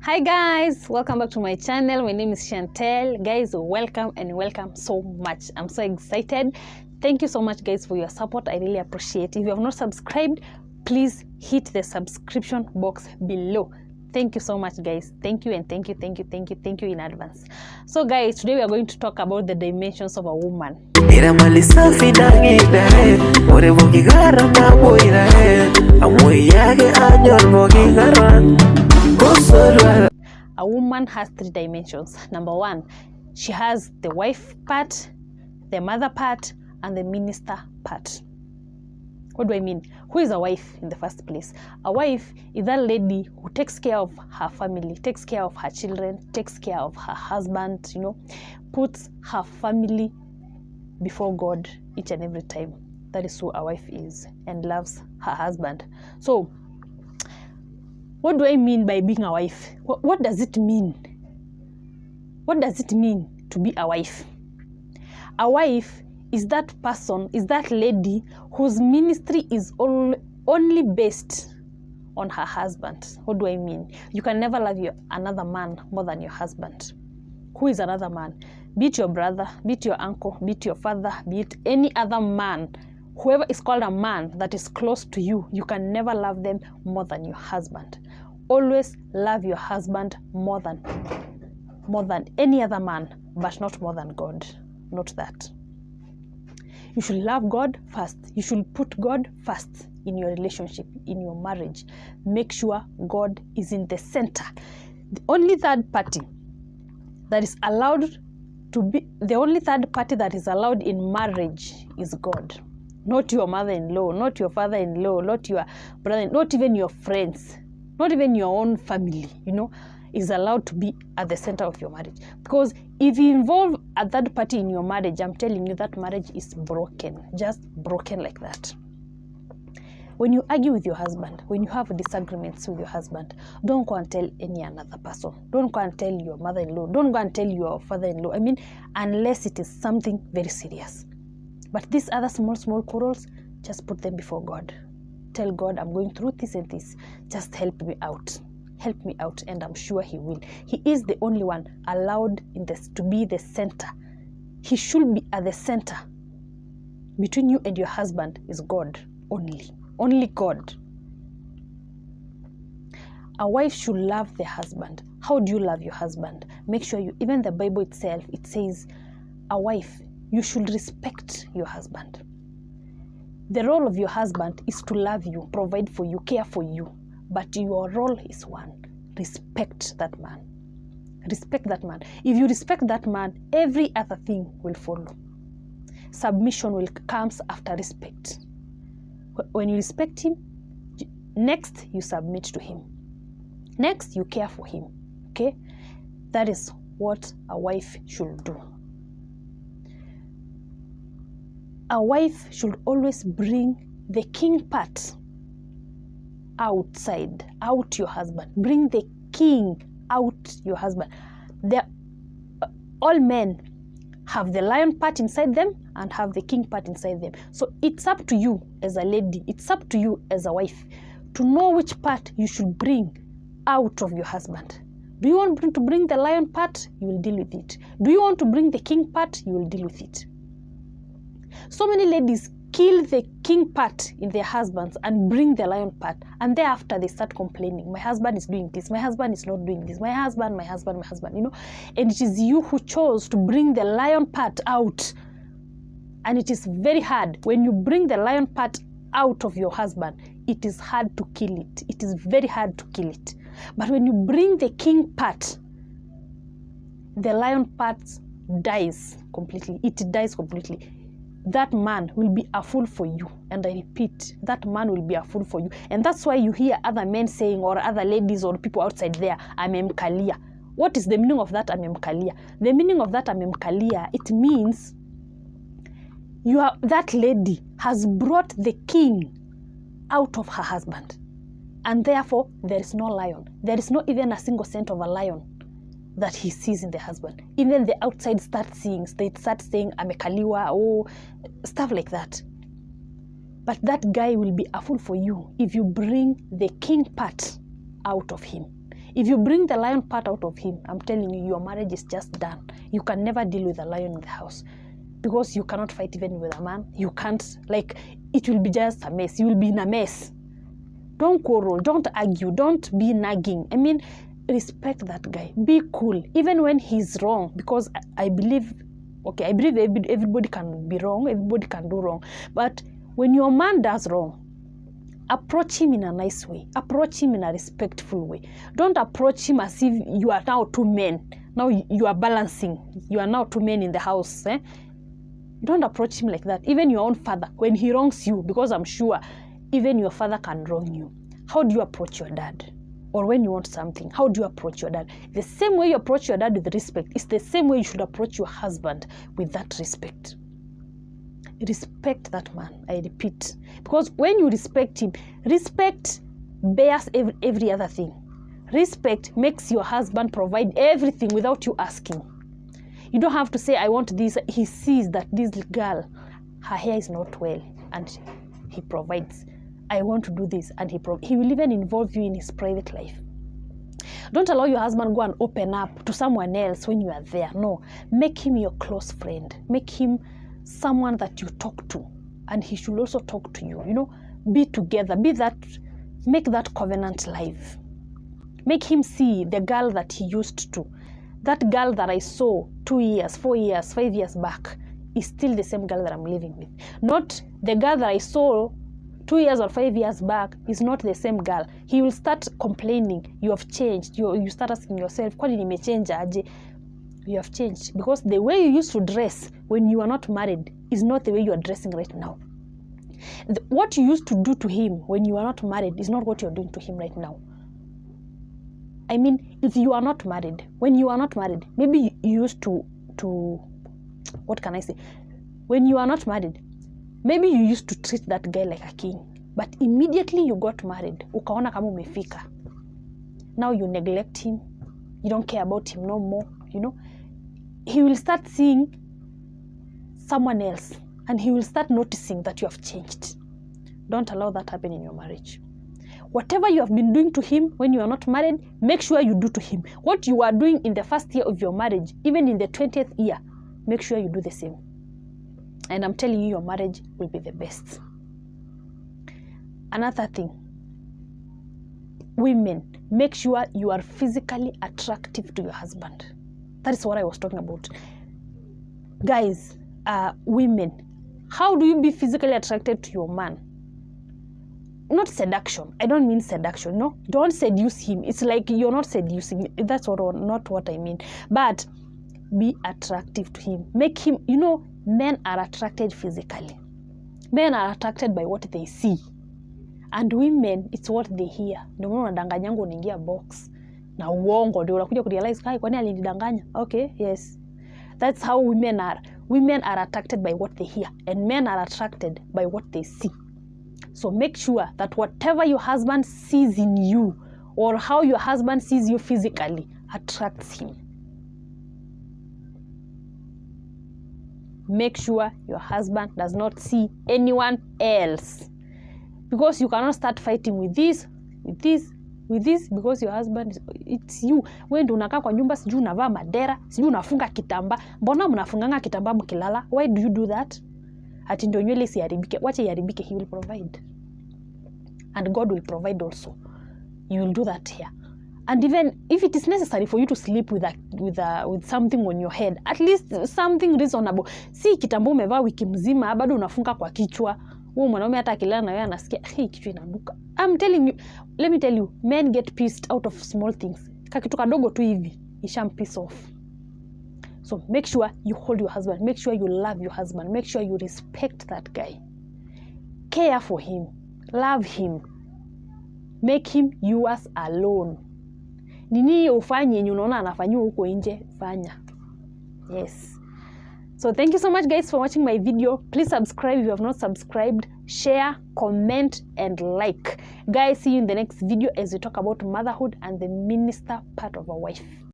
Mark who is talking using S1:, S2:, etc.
S1: Hi guys, welcome back to my channel. My name is Chantel. Guys, welcome and welcome so much. I'm so excited. Thank you so much guys for your support. I really appreciate it. If you have not subscribed, please hit the subscription box below. Thank you so much guys. Thank you and thank you in advance. So guys, today we are going to talk about the dimensions of a woman. A woman has three dimensions. Number one, she has the wife part, the mother part, and the minister part. What do I mean? Who is a wife in the first place? A wife is that lady who takes care of her family, takes care of her children, takes care of her husband, puts her family before God each and every time. That is who a wife is, and loves her husband. So, what do I mean by being a wife? What does it mean? What does it mean to be a wife? A wife is that person, is that lady whose ministry is only based on her husband. What do I mean? You can never love another man more than your husband. Who is another man? Be it your brother, be it your uncle, be it your father, be it any other man. Whoever is called a man that is close to you, you can never love them more than your husband. Always love your husband more than any other man, but not more than God. Not that. You should love God first. You should put God first in your relationship, in your marriage. Make sure God is in the center. The only third party that is allowed in marriage is God. Not your mother-in-law, not your father-in-law, not your brother, not even your friends, not even your own family, is allowed to be at the center of your marriage. Because if you involve a third party in your marriage, I'm telling you that marriage is broken, just broken like that. When you argue with your husband, when you have disagreements with your husband, don't go and tell any another person. Don't go and tell your mother-in-law. Don't go and tell your father-in-law. Unless it is something very serious. But these other small quarrels, just put them before God. Tell God, I'm going through this and this. Just help me out. Help me out, and I'm sure He will. He is the only one allowed to be the center. He should be at the center. Between you and your husband is God only. Only God. A wife should love the husband. How do you love your husband? Make sure even the Bible itself, it says, a wife, you should respect your husband. The role of your husband is to love you, provide for you, care for you. But your role is one. Respect that man. Respect that man. If you respect that man, every other thing will follow. Submission will come after respect. When you respect him, next you submit to him. Next you care for him. Okay? That is what a wife should do. A wife should always bring the king part outside, out your husband. Bring the king out your husband. All men have the lion part inside them and have the king part inside them. So it's up to you as a lady, it's up to you as a wife to know which part you should bring out of your husband. Do you want to bring the lion part? You will deal with it. Do you want to bring the king part? You will deal with it. So many ladies kill the king part in their husbands and bring the lion part, and thereafter they start complaining. My husband is doing this, my husband is not doing this, my husband, and it is you who chose to bring the lion part out. And it is very hard when you bring the lion part out of your husband. It is hard to kill it. It is very hard to kill it. But when you bring the king part, the lion part dies completely. It dies completely. That man will be a fool for you. And I repeat, that man will be a fool for you. And that's why you hear other men saying, or other ladies or people outside there, amemkalia. What is the meaning of that amemkalia? The meaning of that amemkalia, it means that lady has brought the king out of her husband. And therefore, there is no lion. There is not even a single scent of a lion that he sees in the husband. Even the outside they start saying amekaliwa, or stuff like that. But that guy will be a fool for you if you bring the king part out of him. If you bring the lion part out of him, I'm telling you, your marriage is just done. You can never deal with a lion in the house because you cannot fight even with a man. You can't, like, it will be just a mess. You will be in a mess. Don't quarrel, don't argue, don't be nagging. I mean, respect that guy. Be cool, even when he's wrong, because I believe everybody can be wrong, everybody can do wrong. But when your man does wrong, approach him in a nice way. Approach him in a respectful way. Don't approach him as if you are now two men. Now you are balancing. You are now two men in the house. Don't approach him like that. Even your own father, when he wrongs you, because I'm sure even your father can wrong you. How do you approach your dad? Or when you want something, how do you approach your dad? The same way you approach your dad with respect, it's the same way you should approach your husband with that respect. Respect that man, I repeat. Because when you respect him, respect bears every other thing. Respect makes your husband provide everything without you asking. You don't have to say, I want this. He sees that this girl, her hair is not well, and he provides. I want to do this, and he will even involve you in his private life. Don't allow your husband go and open up to someone else when you are there. No, make him your close friend. Make him someone that you talk to, and he should also talk to you. You know, be together. Make that covenant live. Make him see the girl that he used to. That girl that I saw 2 years, 4 years, 5 years back is still the same girl that I'm living with. Not the girl that I saw 2 years or 5 years back is not the same girl. He will start complaining, you have changed. You start asking yourself, kwani nimechange aje? You have changed. Because the way you used to dress when you are not married is not the way you are dressing right now. What you used to do to him when you are not married is not what you are doing to him right now. I mean, if you are not married, when you are not married, maybe you used to what can I say? When you are not married, maybe you used to treat that guy like a king, but immediately you got married, ukaona kama umefika. Now you neglect him, you don't care about him no more, you know. He will start seeing someone else, and he will start noticing that you have changed. Don't allow that happen in your marriage. Whatever you have been doing to him when you are not married, make sure you do to him. What you are doing in the first year of your marriage, even in the 20th year, make sure you do the same. And I'm telling you, your marriage will be the best. Another thing, women, make sure you are physically attractive to your husband. That is what I was talking about. Guys, women, how do you be physically attracted to your man? Not seduction. I don't mean seduction, no. Don't seduce him. It's like you're not seducing. That's not what I mean. But be attractive to him. Make him, you know, men are attracted physically. Men are attracted by what they see. And women, it's what they hear. Ndio maana unadanganyanga unaingia box. Na uongo ndio unakuja kurealize kai kwani alinidanganya. Okay, yes. That's how women are. Women are attracted by what they hear, and men are attracted by what they see. So make sure that whatever your husband sees in you, or how your husband sees you physically, attracts him. Make sure your husband does not see anyone else. Because you cannot start fighting with this, because your husband, it's you. Wewe ndio unakaa kwa nyumba, sijui unavaa madera, sijui unafunga kitamba. Mbona mnafunganga kitamba mkilala? Why do you do that? Ati ndio nywele isiharibike. Wacha iharibike, he will provide. And God will provide also. You will do that here. And even if it is necessary for you to sleep with something on your head, at least something reasonable. Si kitamba umevaa wiki mzima bado unafunga kwa kichwa. Huyo mwanaume hata akilala na wewe anasikia kichwa inanuka. I'm telling you, let me tell you, men get pissed out of small things. Kakitu kadogo tu hivi, isham piss off. So make sure you hold your husband. Make sure you love your husband. Make sure you respect that guy. Care for him. Love him. Make him yours alone. Nini ufanye yenye unaona anafanyiwa huko nje, fanya. Yes. So thank you so much guys for watching my video. Please subscribe if you have not subscribed. Share, comment, and like. Guys, see you in the next video as we talk about motherhood and the minister part of a wife.